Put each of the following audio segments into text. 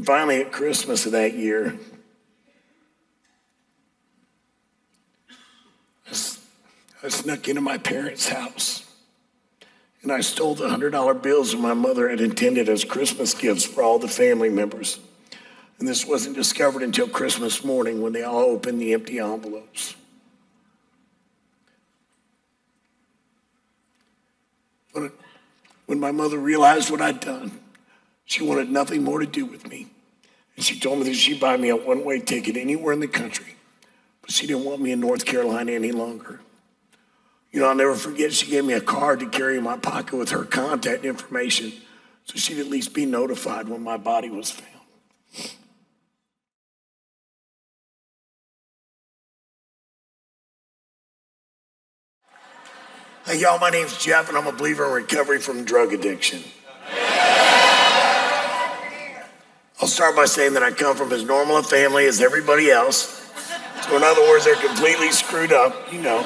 finally, at Christmas of that year, I snuck into my parents' house, and I stole the $100 bills that my mother had intended as Christmas gifts for all the family members. And this wasn't discovered until Christmas morning when they all opened the empty envelopes. When my mother realized what I'd done, she wanted nothing more to do with me. And she told me that she'd buy me a one-way ticket anywhere in the country, but she didn't want me in North Carolina any longer. You know, I'll never forget, she gave me a card to carry in my pocket with her contact information so she'd at least be notified when my body was found. Hey, y'all, my name's Jeff, and I'm a believer in recovery from drug addiction. I'll start by saying that I come from as normal a family as everybody else. So in other words, they're completely screwed up, you know.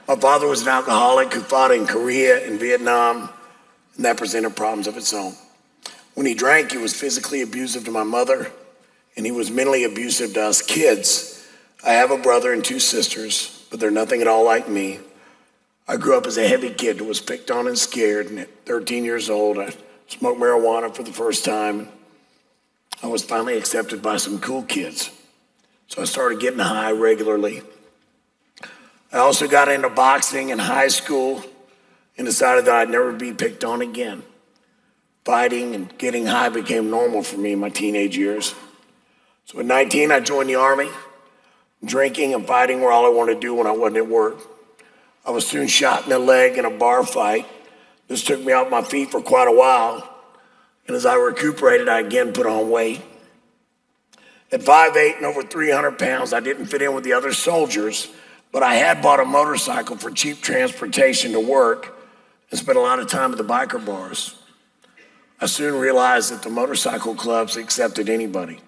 My father was an alcoholic who fought in Korea and Vietnam, and that presented problems of its own. When he drank, he was physically abusive to my mother, and he was mentally abusive to us kids. I have a brother and 2 sisters, but they're nothing at all like me. I grew up as a heavy kid who was picked on and scared, and at 13 years old, I smoked marijuana for the first time. I was finally accepted by some cool kids, so I started getting high regularly. I also got into boxing in high school and decided that I'd never be picked on again. Fighting and getting high became normal for me in my teenage years. So at 19, I joined the Army. Drinking and fighting were all I wanted to do when I wasn't at work. I was soon shot in the leg in a bar fight. This took me off my feet for quite a while. And as I recuperated, I again put on weight. At 5'8" and over 300 pounds, I didn't fit in with the other soldiers, but I had bought a motorcycle for cheap transportation to work and spent a lot of time at the biker bars. I soon realized that the motorcycle clubs accepted anybody,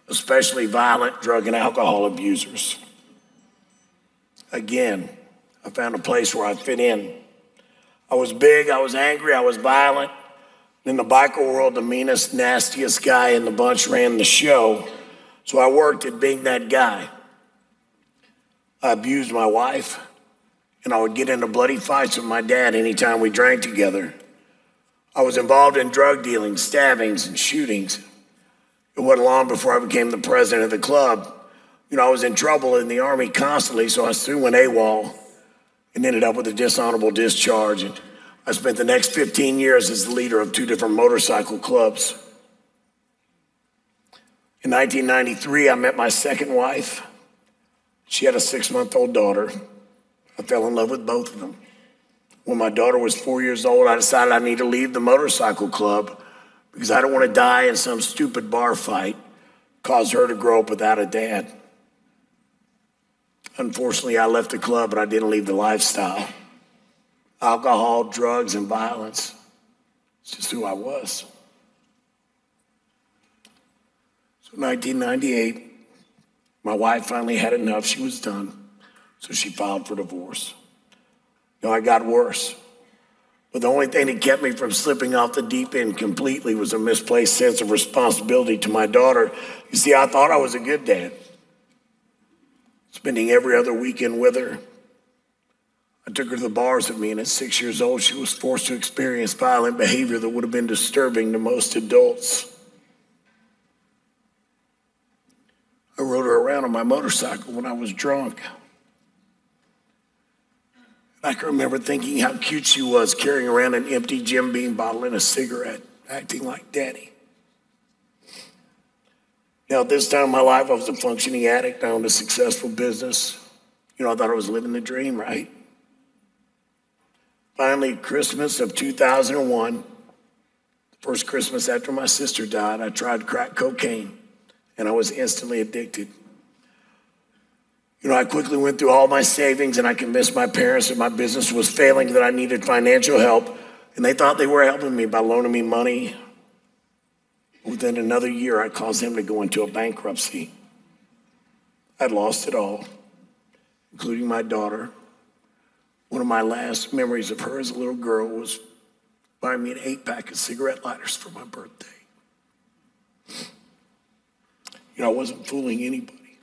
especially violent drug and alcohol abusers. Again, I found a place where I fit in. I was big, I was angry, I was violent. In the biker world, the meanest, nastiest guy in the bunch ran the show, so I worked at being that guy. I abused my wife, and I would get into bloody fights with my dad anytime we drank together. I was involved in drug dealing, stabbings, and shootings. It wasn't long before I became the president of the club. You know, I was in trouble in the Army constantly, so I soon went AWOL and ended up with a dishonorable discharge. And I spent the next 15 years as the leader of 2 different motorcycle clubs. In 1993, I met my second wife. She had a 6-month-old daughter. I fell in love with both of them. When my daughter was 4 years old, I decided I need to leave the motorcycle club because I don't want to die in some stupid bar fight, cause her to grow up without a dad. Unfortunately, I left the club, but I didn't leave the lifestyle. Alcohol, drugs, and violence. It's just who I was. So in 1998, my wife finally had enough. She was done. So she filed for divorce. You know, I got worse. But the only thing that kept me from slipping off the deep end completely was a misplaced sense of responsibility to my daughter. You see, I thought I was a good dad, spending every other weekend with her. I took her to the bars with me, and at 6 years old, she was forced to experience violent behavior that would have been disturbing to most adults. I rode her around on my motorcycle when I was drunk. I can remember thinking how cute she was, carrying around an empty Jim Beam bottle and a cigarette, acting like daddy. Now, at this time in my life, I was a functioning addict. I owned a successful business. You know, I thought I was living the dream, right? Finally, Christmas of 2001, the first Christmas after my sister died, I tried crack cocaine, and I was instantly addicted. You know, I quickly went through all my savings, and I convinced my parents that my business was failing, that I needed financial help, and they thought they were helping me by loaning me money. Within another year, I caused them to go into a bankruptcy. I'd lost it all, including my daughter. One of my last memories of her as a little girl was buying me an 8-pack of cigarette lighters for my birthday. I wasn't fooling anybody.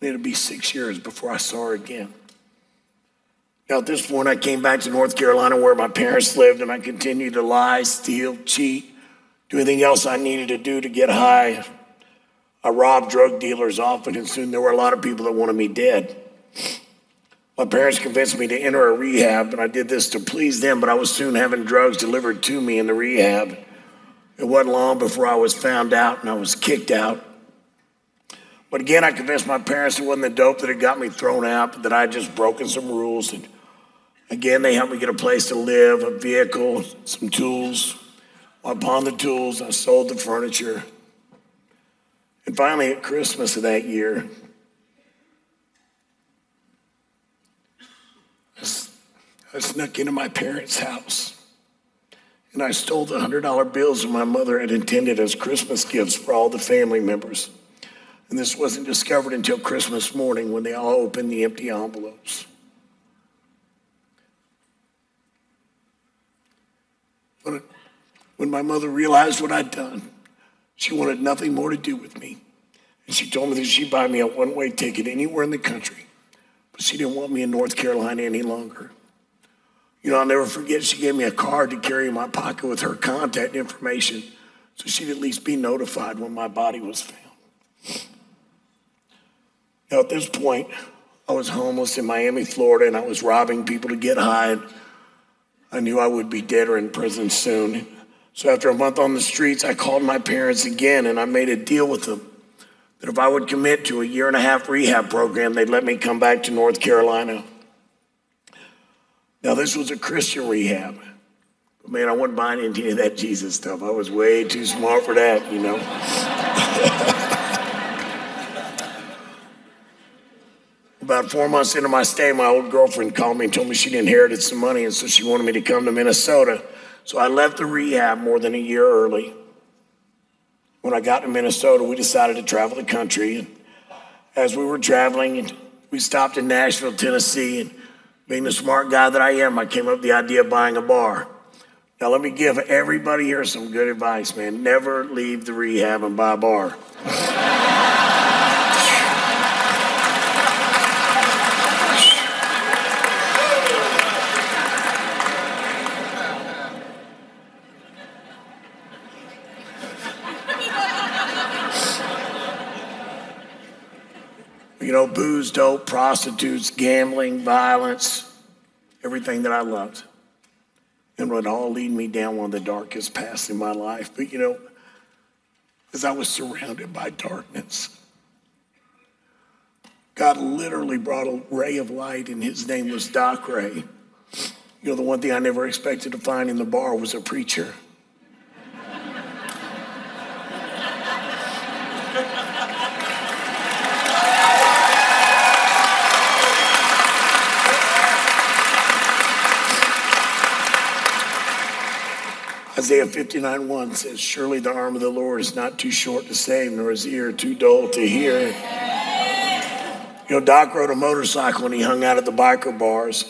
And it'd be 6 years before I saw her again. Now, at this point, I came back to North Carolina where my parents lived, and I continued to lie, steal, cheat, do anything else I needed to do to get high. I robbed drug dealers often, and soon there were a lot of people that wanted me dead. My parents convinced me to enter a rehab, and I did this to please them, but I was soon having drugs delivered to me in the rehab. It wasn't long before I was found out, and I was kicked out. But again, I convinced my parents it wasn't the dope that had got me thrown out, but that I had just broken some rules. And again, they helped me get a place to live, a vehicle, some tools. I pawned the tools, I sold the furniture. And finally, at Christmas of that year, I snuck into my parents' house, and I stole the $100 bills that my mother had intended as Christmas gifts for all the family members. And this wasn't discovered until Christmas morning when they all opened the empty envelopes. When my mother realized what I'd done, she wanted nothing more to do with me. And she told me that she'd buy me a one-way ticket anywhere in the country, but she didn't want me in North Carolina any longer. I'll never forget, she gave me a card to carry in my pocket with her contact information so she'd at least be notified when my body was found. Now, at this point, I was homeless in Miami, Florida, and I was robbing people to get high. And I knew I would be dead or in prison soon. So after a month on the streets, I called my parents again, and I made a deal with them that if I would commit to a 1.5-year rehab program, they'd let me come back to North Carolina. Now, this was a Christian rehab. But man, I wasn't buying into any of that Jesus stuff. I was way too smart for that, About 4 months into my stay, my old girlfriend called me and told me she'd inherited some money, and so she wanted me to come to Minnesota. So I left the rehab more than a year early. When I got to Minnesota, we decided to travel the country. And as we were traveling, we stopped in Nashville, Tennessee, and being the smart guy that I am, I came up with the idea of buying a bar. Now, let me give everybody here some good advice, man. Never leave the rehab and buy a bar. Booze, dope, prostitutes, gambling, violence, everything that I loved. And it would all lead me down one of the darkest paths in my life. But as I was surrounded by darkness, God literally brought a ray of light, and his name was Doc Ray. The one thing I never expected to find in the bar was a preacher. Isaiah 59:1 says, surely the arm of the Lord is not too short to save, nor his ear too dull to hear. Doc rode a motorcycle and he hung out at the biker bars.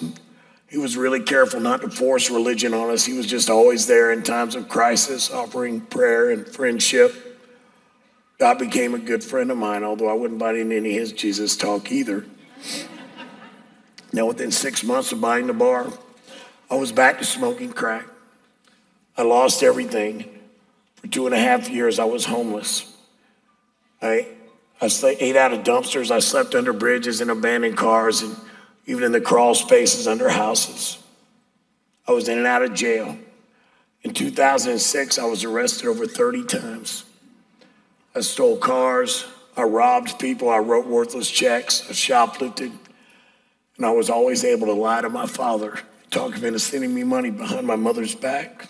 He was really careful not to force religion on us. He was just always there in times of crisis, offering prayer and friendship. Doc became a good friend of mine, although I wouldn't buy into any of his Jesus talk either. Now, within 6 months of buying the bar, I was back to smoking crack. I lost everything. For 2.5 years, I was homeless. I ate out of dumpsters. I slept under bridges and abandoned cars, and even in the crawl spaces under houses. I was in and out of jail. In 2006, I was arrested over 30 times. I stole cars. I robbed people. I wrote worthless checks. I shoplifted. And I was always able to lie to my father, talk him into sending me money behind my mother's back.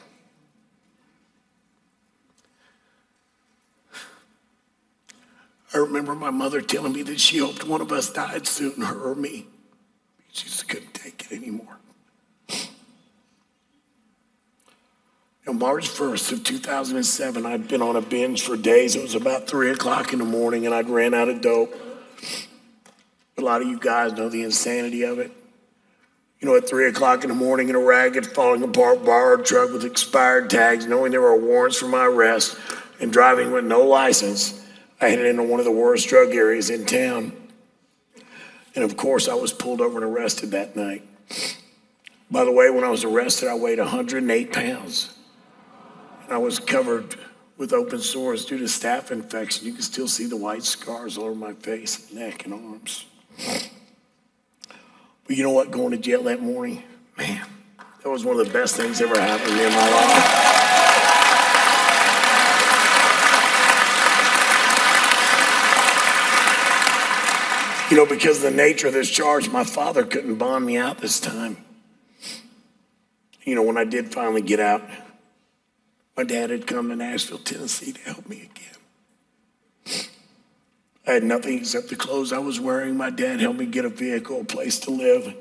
I remember my mother telling me that she hoped one of us died soon, her or me. She just couldn't take it anymore. March 1st of 2007, I'd been on a binge for days. It was about 3 o'clock in the morning, and I'd ran out of dope. A lot of you guys know the insanity of it. At 3 o'clock in the morning in a ragged, falling apart borrowed truck with expired tags, knowing there were warrants for my arrest, and driving with no license, I headed into one of the worst drug areas in town. And of course, I was pulled over and arrested that night. By the way, when I was arrested, I weighed 108 pounds. And I was covered with open sores due to staph infection. You can still see the white scars all over my face, neck, and arms. But you know what? Going to jail that morning, man, that was one of the best things ever happened to me in my life. You know, because of the nature of this charge, my father couldn't bond me out this time. You know, when I did finally get out, my dad had come to Nashville, Tennessee to help me again. I had nothing except the clothes I was wearing. My dad helped me get a vehicle, a place to live.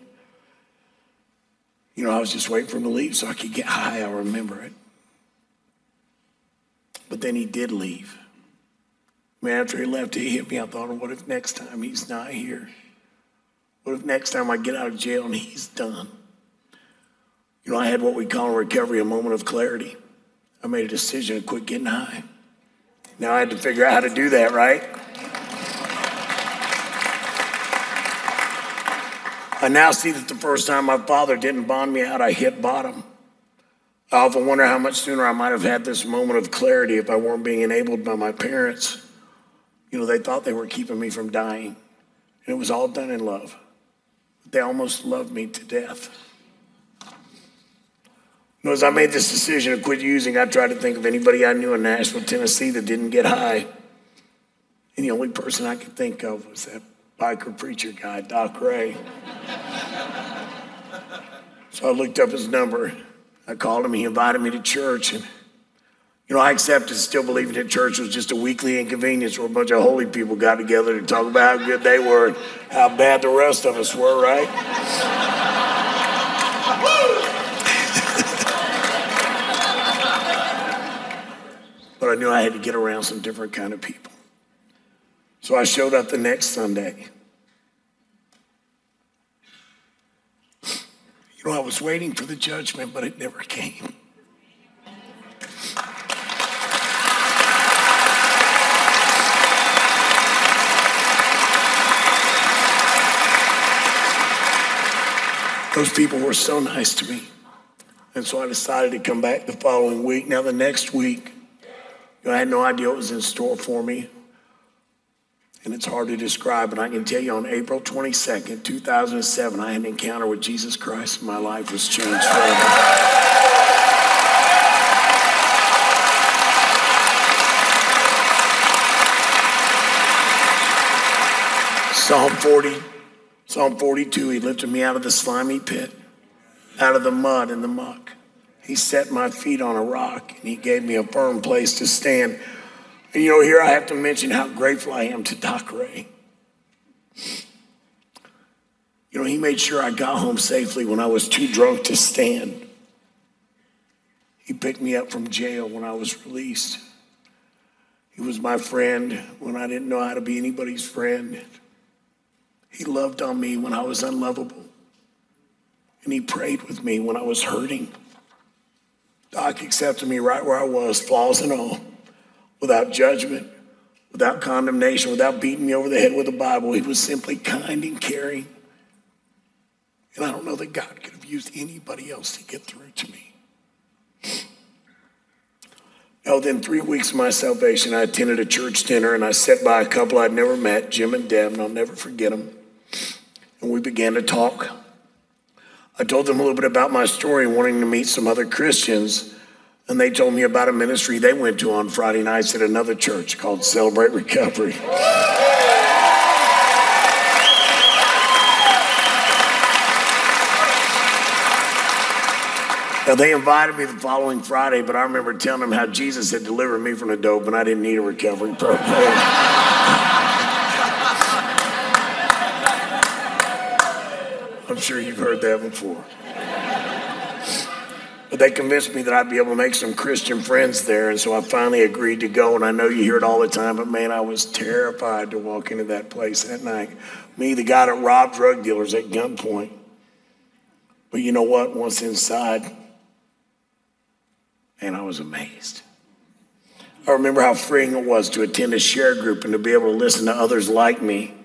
You know, I was just waiting for him to leave so I could get high. I remember it. But then he did leave. Man, after he left, he hit me. I thought, what if next time he's not here? What if next time I get out of jail and he's done? You know, I had what we call in recovery a moment of clarity. I made a decision to quit getting high. Now I had to figure out how to do that, right? I now see that the first time my father didn't bond me out, I hit bottom. I often wonder how much sooner I might have had this moment of clarity if I weren't being enabled by my parents. You know, they thought they were keeping me from dying, and it was all done in love. They almost loved me to death. You know, as I made this decision to quit using, I tried to think of anybody I knew in Nashville, Tennessee that didn't get high. And the only person I could think of was that biker preacher guy, Doc Ray. So I looked up his number. I called him. He invited me to church. And, you know, I accepted still believing that church was just a weekly inconvenience where a bunch of holy people got together to talk about how good they were and how bad the rest of us were, right? But I knew I had to get around some different kind of people. So I showed up the next Sunday. You know, I was waiting for the judgment, but it never came. Those people were so nice to me. And so I decided to come back the following week. Now, the next week, you know, I had no idea what was in store for me. And it's hard to describe, but I can tell you on April 22nd, 2007, I had an encounter with Jesus Christ, and my life was changed forever. Psalm 42, he lifted me out of the slimy pit, out of the mud and the muck. He set my feet on a rock, and he gave me a firm place to stand. And you know, here I have to mention how grateful I am to Doc Ray. You know, he made sure I got home safely when I was too drunk to stand. He picked me up from jail when I was released. He was my friend when I didn't know how to be anybody's friend. He loved on me when I was unlovable. And he prayed with me when I was hurting. Doc accepted me right where I was, flaws and all. Without judgment, without condemnation, without beating me over the head with a Bible. He was simply kind and caring. And I don't know that God could have used anybody else to get through to me. Now, within 3 weeks of my salvation, I attended a church dinner, and I sat by a couple I'd never met, Jim and Deb, and I'll never forget them. And we began to talk. I told them a little bit about my story, wanting to meet some other Christians. And they told me about a ministry they went to on Friday nights at another church called Celebrate Recovery. Now, they invited me the following Friday, but I remember telling them how Jesus had delivered me from the dope and I didn't need a recovery program. I'm sure you've heard that before. But they convinced me that I'd be able to make some Christian friends there, and so I finally agreed to go. And I know you hear it all the time, but man, I was terrified to walk into that place that night. Me, the guy that robbed drug dealers at gunpoint. But you know what? Once inside, man, I was amazed. I remember how freeing it was to attend a share group and to be able to listen to others like me.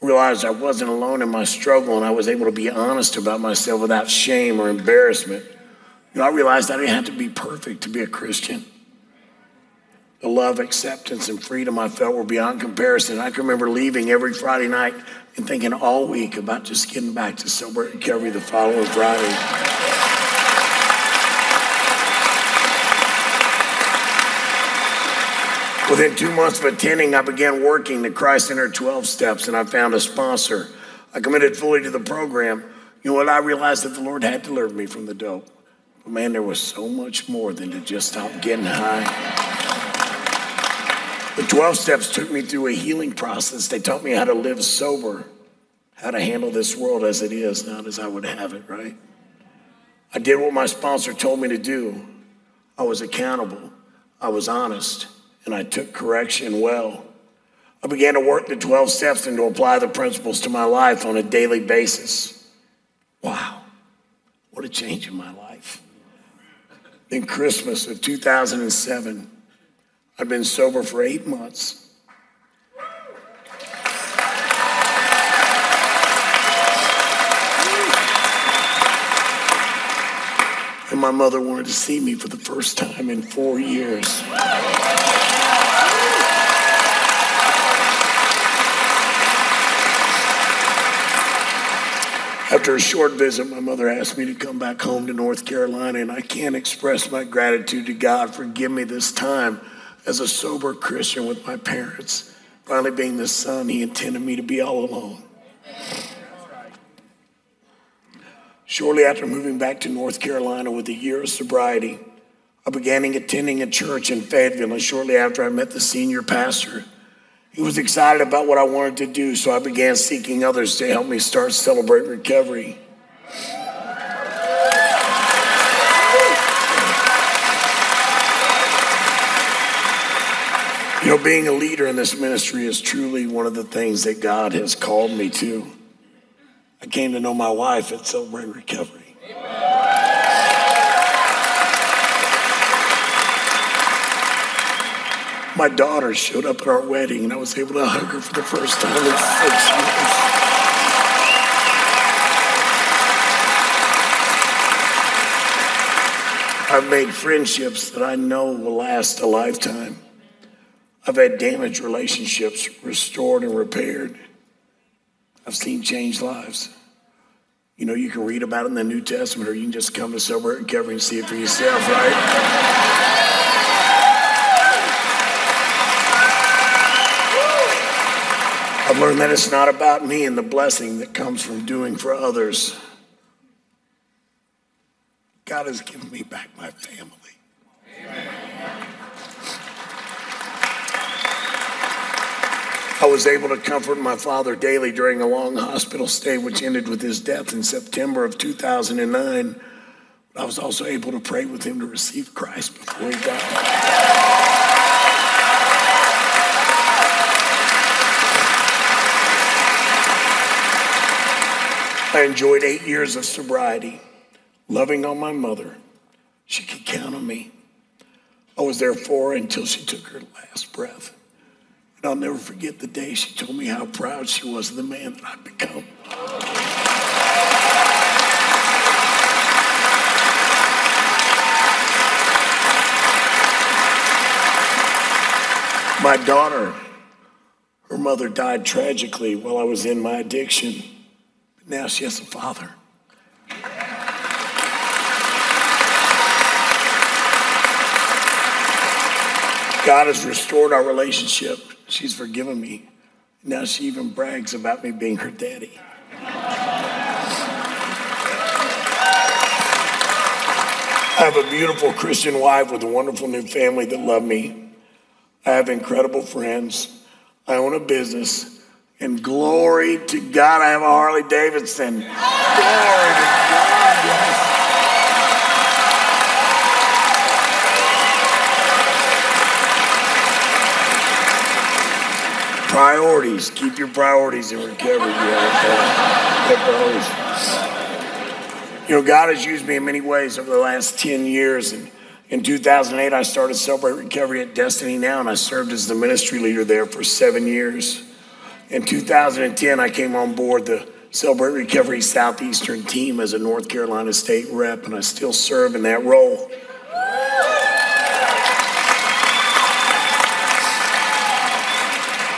I realized I wasn't alone in my struggle, and I was able to be honest about myself without shame or embarrassment. I realized I didn't have to be perfect to be a Christian. The love, acceptance, and freedom I felt were beyond comparison. I can remember leaving every Friday night and thinking all week about just getting back to sober recovery the following Friday. Within 2 months of attending, I began working the Christ-centered 12 steps, and I found a sponsor. I committed fully to the program. You know what? I realized that the Lord had delivered me from the dope. But man, there was so much more than to just stop getting high. The 12 steps took me through a healing process. They taught me how to live sober, how to handle this world as it is, not as I would have it, right? I did what my sponsor told me to do. I was accountable. I was honest. And I took correction well. I began to work the 12 steps and to apply the principles to my life on a daily basis. Wow, what a change in my life. In Christmas of 2007, I'd been sober for 8 months. And my mother wanted to see me for the first time in 4 years. After a short visit, my mother asked me to come back home to North Carolina, and I can't express my gratitude to God for giving me this time as a sober Christian with my parents, finally being the son he intended me to be all along. Shortly after moving back to North Carolina with a year of sobriety, I began attending a church in Fayetteville, and shortly after I met the senior pastor. He was excited about what I wanted to do, so I began seeking others to help me start Celebrate Recovery. You know, being a leader in this ministry is truly one of the things that God has called me to. I came to know my wife at Celebrate Recovery. My daughter showed up at our wedding, and I was able to hug her for the first time in 6 years. I've made friendships that I know will last a lifetime. I've had damaged relationships restored and repaired. I've seen changed lives. You know, you can read about it in the New Testament, or you can just come to Sober Recovery and see it for yourself, right? I've learned that it's not about me and the blessing that comes from doing for others. God has given me back my family. I was able to comfort my father daily during a long hospital stay, which ended with his death in September of 2009. But I was also able to pray with him to receive Christ before he died. I enjoyed 8 years of sobriety, loving on my mother. She could count on me. I was there for her until she took her last breath. And I'll never forget the day she told me how proud she was of the man that I'd become. My daughter, her mother died tragically while I was in my addiction. But now she has a father. God has restored our relationship. She's forgiven me. Now she even brags about me being her daddy. I have a beautiful Christian wife with a wonderful new family that love me. I have incredible friends. I own a business. And glory to God, I have a Harley Davidson. Glory to God, yes. Priorities. Keep your priorities in recovery. You know, God has used me in many ways over the last 10 years. And In 2008, I started Celebrate Recovery at Destiny Now, and I served as the ministry leader there for 7 years. In 2010, I came on board the Celebrate Recovery Southeastern team as a North Carolina state rep, and I still serve in that role.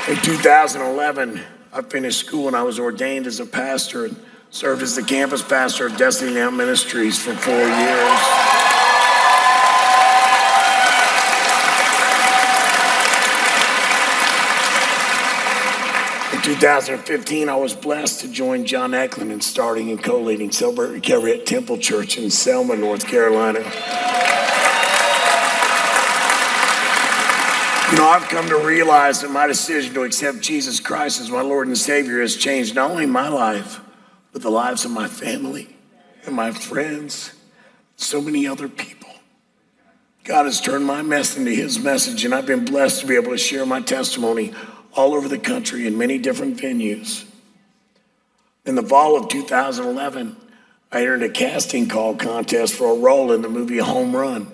In 2011, I finished school and I was ordained as a pastor and served as the campus pastor of Destiny Now Ministries for 4 years. In 2015, I was blessed to join John Eklund in starting and co-leading Celebrate Recovery at Temple Church in Selma, North Carolina. You know, I've come to realize that my decision to accept Jesus Christ as my Lord and Savior has changed not only my life, but the lives of my family and my friends, so many other people. God has turned my mess into his message, and I've been blessed to be able to share my testimony all over the country in many different venues. In the fall of 2011, I entered a casting call contest for a role in the movie Home Run.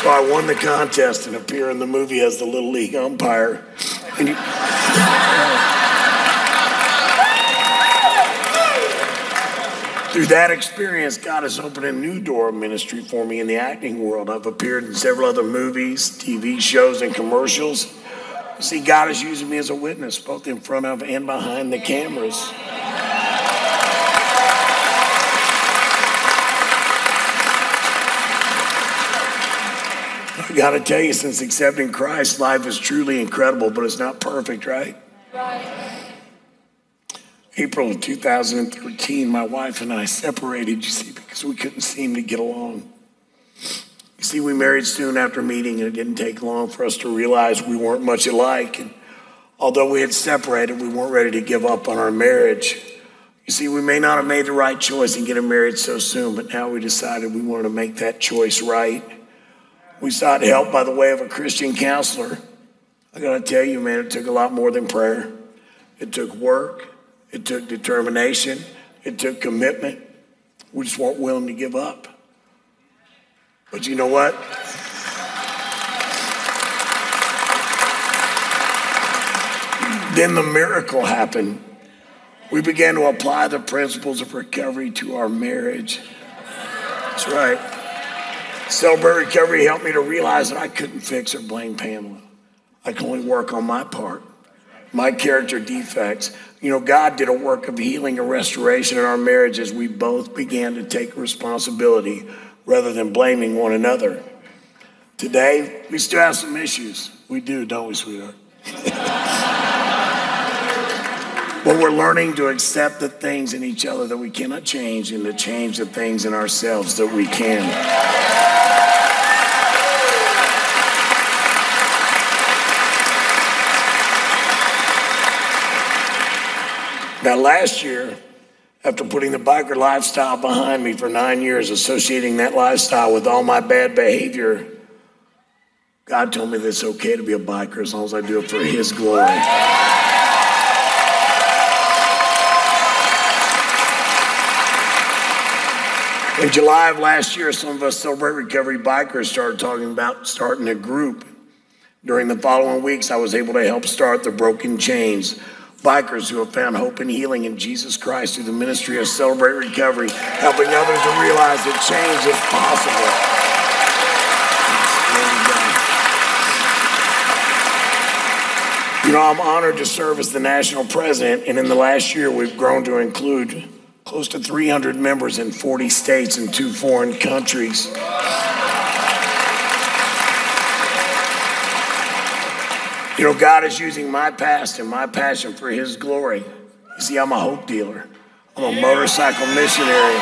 So I won the contest and appear in the movie as the Little League umpire. And through that experience, God has opened a new door of ministry for me in the acting world. I've appeared in several other movies, TV shows, and commercials. See, God is using me as a witness, both in front of and behind the cameras. I gotta tell you, since accepting Christ, life is truly incredible, but it's not perfect, right? Right. April of 2013, my wife and I separated, you see, because we couldn't seem to get along. You see, we married soon after meeting, and it didn't take long for us to realize we weren't much alike. And although we had separated, we weren't ready to give up on our marriage. You see, we may not have made the right choice in getting married so soon, but now we decided we wanted to make that choice right. We sought help by the way of a Christian counselor. I gotta tell you, man, it took a lot more than prayer. It took work. It took determination. It took commitment. We just weren't willing to give up. But you know what? Then the miracle happened. We began to apply the principles of recovery to our marriage. That's right. Celebrate Recovery helped me to realize that I couldn't fix or blame Pamela. I could only work on my part, my character defects. You know, God did a work of healing and restoration in our marriage as we both began to take responsibility rather than blaming one another. Today, we still have some issues. We do, don't we, sweetheart? But we're learning to accept the things in each other that we cannot change and to change the things in ourselves that we can. Now, last year, after putting the biker lifestyle behind me for 9 years, associating that lifestyle with all my bad behavior, God told me that it's okay to be a biker as long as I do it for his glory. In July of last year, some of us Celebrate Recovery bikers started talking about starting a group. During the following weeks, I was able to help start the Broken Chains, bikers who have found hope and healing in Jesus Christ through the ministry of Celebrate Recovery, helping others to realize that change is possible. You know, I'm honored to serve as the national president, and in the last year, we've grown to include close to 300 members in 40 states and 2 foreign countries. You know, God is using my past and my passion for his glory. You see, I'm a hope dealer. I'm a motorcycle missionary.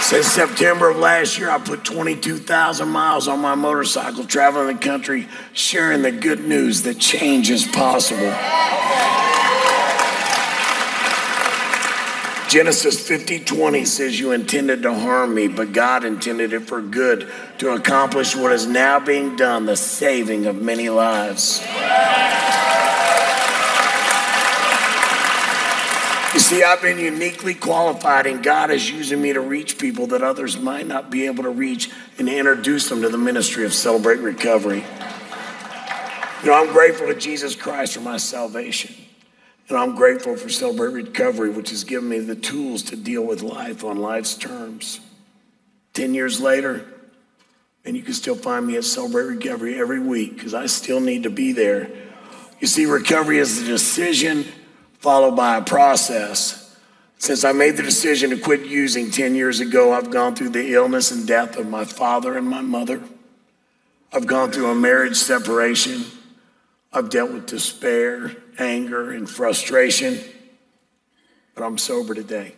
Since September of last year, I put 22,000 miles on my motorcycle, traveling the country, sharing the good news that change is possible. Genesis 50:20 says, you intended to harm me, but God intended it for good, to accomplish what is now being done, the saving of many lives. You see, I've been uniquely qualified, and God is using me to reach people that others might not be able to reach, and to introduce them to the ministry of Celebrate Recovery. You know, I'm grateful to Jesus Christ for my salvation. And I'm grateful for Celebrate Recovery, which has given me the tools to deal with life on life's terms. 10 years later, and you can still find me at Celebrate Recovery every week, because I still need to be there. You see, recovery is a decision followed by a process. Since I made the decision to quit using 10 years ago, I've gone through the illness and death of my father and my mother. I've gone through a marriage separation. I've dealt with despair, anger, and frustration, but I'm sober today.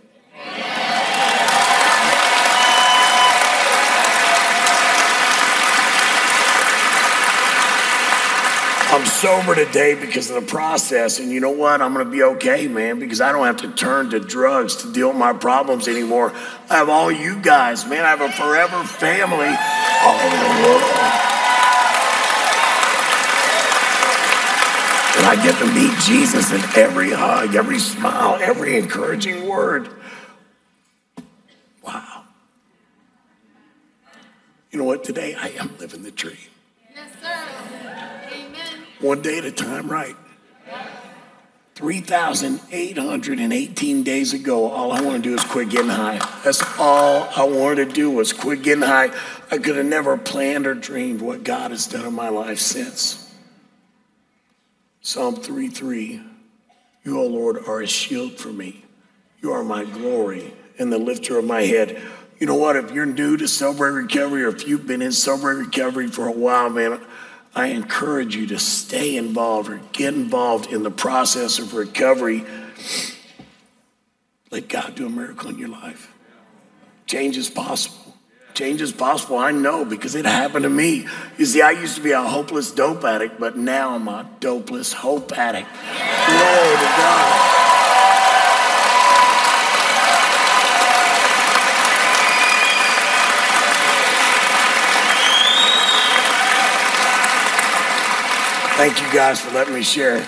I'm sober today because of the process, and you know what? I'm gonna be okay, man, because I don't have to turn to drugs to deal with my problems anymore. I have all you guys, man. I have a forever family all over the world. And I get to meet Jesus in every hug, every smile, every encouraging word. Wow. You know what? Today I am living the dream. Yes, sir. Amen. One day at a time, right? 3,818 days ago, all I want to do is quit getting high. That's all I wanted to do was quit getting high. I could have never planned or dreamed what God has done in my life since. Psalm 3:3, you, O Lord, are a shield for me. You are my glory and the lifter of my head. You know what? If you're new to Celebrate Recovery, or if you've been in Celebrate Recovery for a while, man, I encourage you to stay involved or get involved in the process of recovery. Let God do a miracle in your life. Change is possible. Change is possible, I know, because it happened to me. You see, I used to be a hopeless dope addict, but now I'm a dopeless hope addict. Glory to God. Thank you guys for letting me share.